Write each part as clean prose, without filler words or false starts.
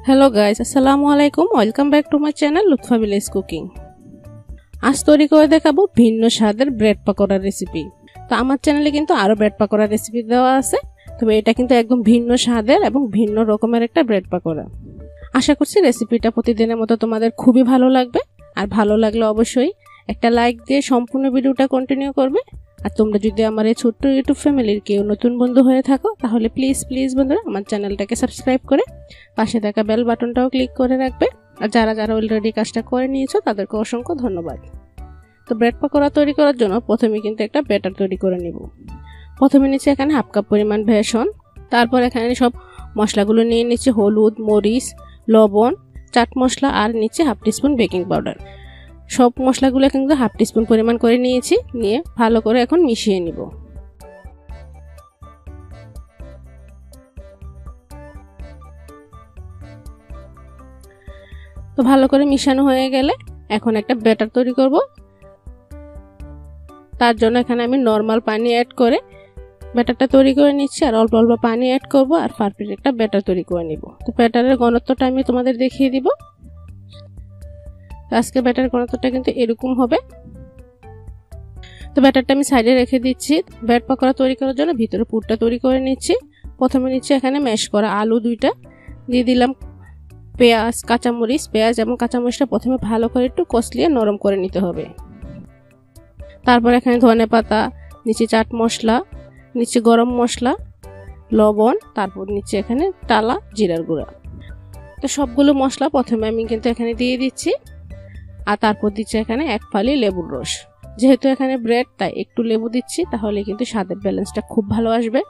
Hello guys, আসসালামু আলাইকুম। Welcome back to my channel Lutfa village cooking. আজ তৈরি করে দেখাবো ভিন্ন স্বাদের ব্রেড পাকোড়ার রেসিপি। তো আমার চ্যানেলে কিন্তু আরো ব্রেড পাকোড়ার রেসিপি দেওয়া আছে, তবে এটা কিন্তু একদম ভিন্ন স্বাদের এবং ভিন্ন রকমের একটা ব্রেড পাকোড়া। আশা করছি রেসিপিটা প্রতিদিনের মতো তোমাদের খুবই ভালো লাগবে। আর ভালো লাগলে অবশ্যই একটা লাইক দিয়ে সম্পূর্ণ ভিডিওটা কন্টিনিউ করবে। আর তোমরা যদি আমার এই ছোট্ট ইউটিউব ফ্যামিলির কেউ নতুন বন্ধু হয়ে থাকো তাহলে প্লিজ বন্ধুরা আমার চ্যানেলটাকে সাবস্ক্রাইব করে পাশে থাকা বেল বাটনটাও ক্লিক করে রাখবে। আর যারা অলরেডি কাজটা করে নিয়েছো তাদেরকে অসংখ্য ধন্যবাদ। তো ব্রেড পাকোড়া তৈরি করার জন্য প্রথমে কিন্তু একটা ব্যাটার তৈরি করে নিব। প্রথমে নিচে এখানে হাফ কাপ পরিমাণ বেসন, তারপর এখানে সব মশলাগুলো নিয়ে নিচ্ছি, হলুদ, মরিচ, লবণ, চাট মশলা আর নিচে হাফ টিস্পুন বেকিং পাউডার। সব মশলাগুলো কিন্তু হাফ টিস্পুন পরিমাণ করে নিয়েছি, নিয়ে ভালো করে এখন মিশিয়ে নিব। তো ভালো করে মিশানো হয়ে গেলে এখন একটা ব্যাটার তৈরি করব। তার জন্য এখানে আমি নরমাল পানি অ্যাড করে ব্যাটারটা তৈরি করে নিচ্ছি, আর অল্প অল্প পানি অ্যাড করব আর পারফেক্ট একটা ব্যাটার তৈরি করে নিব। তো ব্যাটারের ঘনত্বটা আমি তোমাদের দেখিয়ে দিব। আজকে ব্যাটার ঘনত্বটা কিন্তু এরকম হবে। তো ব্যাটারটা আমি সাইডে রেখে দিচ্ছি। ব্রেড পাকোড়া তৈরি করার জন্য ভিতরে পুরটা তৈরি করে নিচ্ছি। প্রথমে নিচ্ছি এখানে ম্যাশ করা আলু 2টা, দিয়ে দিলাম পেঁয়াজ, কাঁচামরিচ। পেঁয়াজ এবং কাঁচামরিচটা প্রথমে ভালো করে একটু কষলিয়ে নরম করে নিতে হবে। তারপর এখানে ধনেপাতা, নিচে চাট মশলা, নিচে গরম মশলা, লবণ, তারপর নিচে এখানে টালা জিরার গুঁড়া। তো সবগুলো মশলা প্রথমে আমি কিন্তু এখানে দিয়ে দিচ্ছি, আর তারপর দিচ্ছি এখানে 1 ফালি লেবুর রস। যেহেতু এখানে ব্রেড তাই একটু লেবু দিচ্ছি, তাহলে কিন্তু স্বাদের ব্যালেন্সটা খুব ভালো আসবে।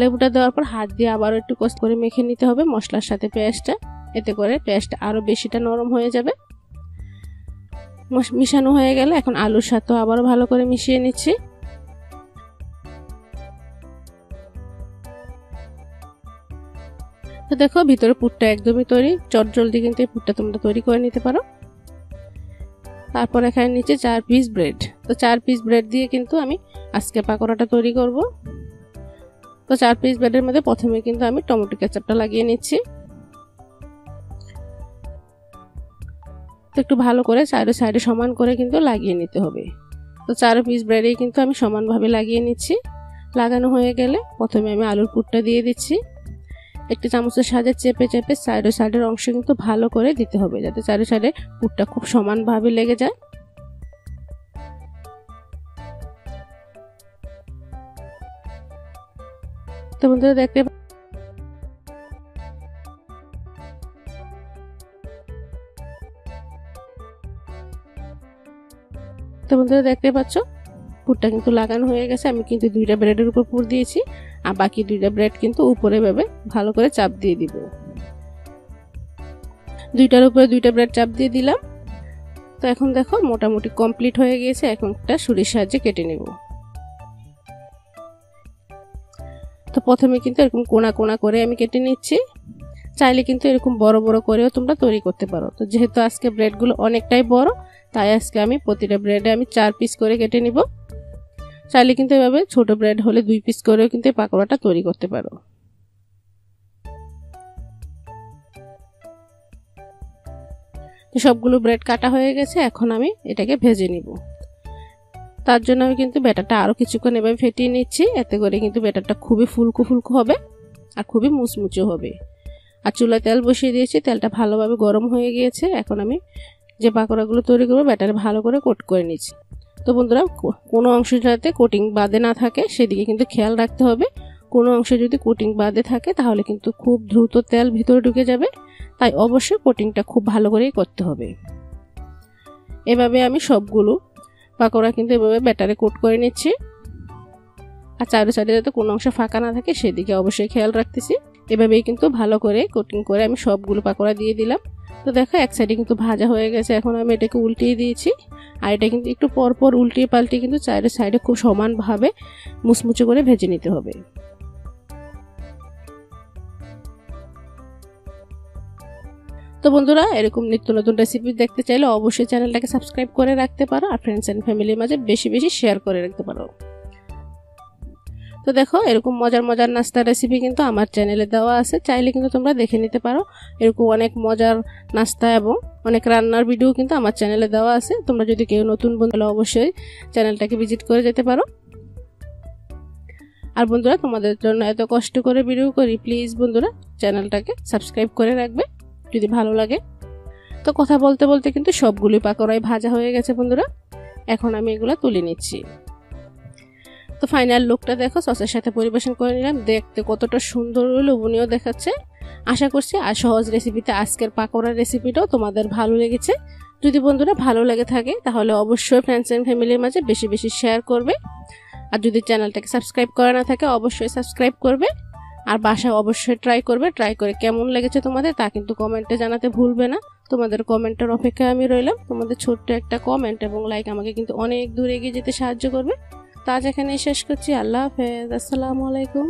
লেবুটা দেওয়ার পর হাত দিয়ে আবারও একটু কষ্ট করে মেখে নিতে হবে মশলার সাথে পেঁয়াজটা, এতে করে পেঁয়াজটা আরো বেশিটা নরম হয়ে যাবে। মিশানো হয়ে গেলে এখন আলুর সাথে আবারও ভালো করে মিশিয়ে নিচ্ছি। তো দেখো ভিতরে পুরটা একদমই তৈরি। চটজলদি কিন্তু এই পুরটা তোমরা তৈরি করে নিতে পারো। তারপর এখানে নিচে 4 পিস ব্রেড। তো 4 পিস ব্রেড দিয়ে কিন্তু আমি আজকে পাকোড়াটা তৈরি করব। তো 4 পিস ব্রেডের মধ্যে প্রথমে কিন্তু আমি টমেটো কেচাপটা লাগিয়ে নিচ্ছি। তো একটু ভালো করে সাইডে সমান করে কিন্তু লাগিয়ে নিতে হবে। তো 4 পিস ব্রেডেই কিন্তু আমি সমানভাবে লাগিয়ে নিচ্ছি। লাগানো হয়ে গেলে প্রথমে আমি আলুর পুরটা দিয়ে দিচ্ছি। একটি চামচের সাহায্যে চেপে সাইডের অংশ কিন্তু ভালো করে দিতে হবে, যাতে সাইডে পুরটা খুব সমানভাবে লেগে যায়। তো বন্ধুরা দেখতে পাচ্ছ পুরটা কিন্তু লাগানো হয়ে গেছে। আমি কিন্তু 2টা ব্রেডের উপর পুর দিয়েছি, আর বাকি 2টা ব্রেড কিন্তু উপরে ভাবে ভালো করে চাপ দিয়ে দিব। 2টার উপরে 2টা ব্রেড চাপ দিয়ে দিলাম। তো এখন দেখো মোটামুটি কমপ্লিট হয়ে গিয়েছে। এখন একটা ছুরির সাহায্যে কেটে নেব। তো প্রথমে কিন্তু এরকম কোনা কোনা করে আমি কেটে নিচ্ছি। চাইলে কিন্তু এরকম বড় বড় করেও তোমরা তৈরি করতে পারো। তো যেহেতু আজকে ব্রেডগুলো অনেকটাই বড়, তাই আজকে আমি প্রতিটা ব্রেডে আমি 4 পিস করে কেটে নিব। চাইলে কিন্তু এভাবে ছোট ব্রেড হলে 2 পিস করেও কিন্তু পাকোড়াটা তৈরি করতে পারো। সবগুলো ব্রেড কাটা হয়ে গেছে, এখন আমি এটাকে ভেজে নিব। তার জন্য আমি কিন্তু ব্যাটারটা আরো কিছুক্ষণ এভাবে ফেটিয়ে নিচ্ছি। এতে করে কিন্তু ব্যাটারটা খুবই ফুলকো হবে আর খুবই মুচমুচে হবে। আর চুলায় তেল বসিয়ে দিয়েছি, তেলটা ভালোভাবে গরম হয়ে গিয়েছে। এখন আমি যে পাকোড়াগুলো তৈরি করবো ব্যাটারে ভালো করে কোট করে নিচ্ছি। তো বন্ধুরা কোনো অংশ যাতে কোটিং বাদে না থাকে সেদিকে কিন্তু খেয়াল রাখতে হবে। কোনো অংশে যদি কোটিং বাদে থাকে তাহলে কিন্তু খুব দ্রুত তেল ভিতরে ঢুকে যাবে, তাই অবশ্যই কোটিংটা খুব ভালো করেই করতে হবে। এভাবে আমি সবগুলো পাকোড়া কিন্তু এভাবে ব্যাটারে কোট করে নিচ্ছি। আর সাইডে যাতে কোনো অংশ ফাঁকা না থাকে সেদিকে অবশ্যই খেয়াল রাখতেছি। এভাবেই কিন্তু ভালো করে কোটিং করে আমি সবগুলো পাকোড়া দিয়ে দিলাম। তো দেখো এক সাইডে কিন্তু ভাজা হয়ে গেছে। এখন আমি এটাকে উল্টিয়ে দিয়েছি, আর এটা কিন্তু একটু পর উল্টিয়ে পাল্টিয়ে কিন্তু সাইডে খুব সমানভাবে মুচমুচে করে ভেজে নিতে হবে। তো বন্ধুরা এরকম নিত্য নতুন রেসিপি দেখতে চাইলে অবশ্যই চ্যানেলটাকে সাবস্ক্রাইব করে রাখতে পারো, আর ফ্রেন্ডস এন্ড ফ্যামিলির মাঝে বেশি শেয়ার করে রাখতে পারো। তো দেখো এরকম মজার মজার নাস্তার রেসিপি কিন্তু আমার চ্যানেলে দেওয়া আছে, চাইলে কিন্তু তোমরা দেখে নিতে পারো। এরকম অনেক মজার নাস্তা এবং অনেক রান্নার ভিডিও কিন্তু আমার চ্যানেলে দেওয়া আছে। তোমরা যদি কেউ নতুন বন্ধু হলে অবশ্যই চ্যানেলটাকে ভিজিট করে যেতে পারো। আর বন্ধুরা, তোমাদের জন্য এত কষ্ট করে ভিডিও করি, প্লিজ বন্ধুরা চ্যানেলটাকে সাবস্ক্রাইব করে রাখবে যদি ভালো লাগে। তো কথা বলতে বলতে কিন্তু সবগুলি পাকোড়াই ভাজা হয়ে গেছে বন্ধুরা। এখন আমি এগুলো তুলে নিচ্ছি। তো ফাইনাল লুকটা দেখো, সসের সাথে পরিবেশন করে নিলাম। দেখতে কতটা সুন্দর ও লোভনীয় দেখাচ্ছে। আশা করছি আর সহজ রেসিপিতে আজকের পাকোড়ার রেসিপিটাও তোমাদের ভালো লেগেছে। যদি বন্ধুরা ভালো লেগে থাকে তাহলে অবশ্যই ফ্রেন্ডস এন্ড ফ্যামিলির মাঝে বেশি বেশি শেয়ার করবে। আর যদি চ্যানেলটাকে সাবস্ক্রাইব করা না থাকে অবশ্যই সাবস্ক্রাইব করবে। আর বাসায় অবশ্যই ট্রাই করবে। ট্রাই করে কেমন লেগেছে তোমাদের তা কিন্তু কমেন্টে জানাতে ভুলবে না। তোমাদের কমেন্টের অপেক্ষায় আমি রইলাম। তোমাদের ছোট্ট একটা কমেন্ট এবং লাইক আমাকে কিন্তু অনেক দূর এগিয়ে যেতে সাহায্য করবে। তো আজ এখানেই শেষ করছি। আল্লাহ হাফেজ, আসসালামু আলাইকুম।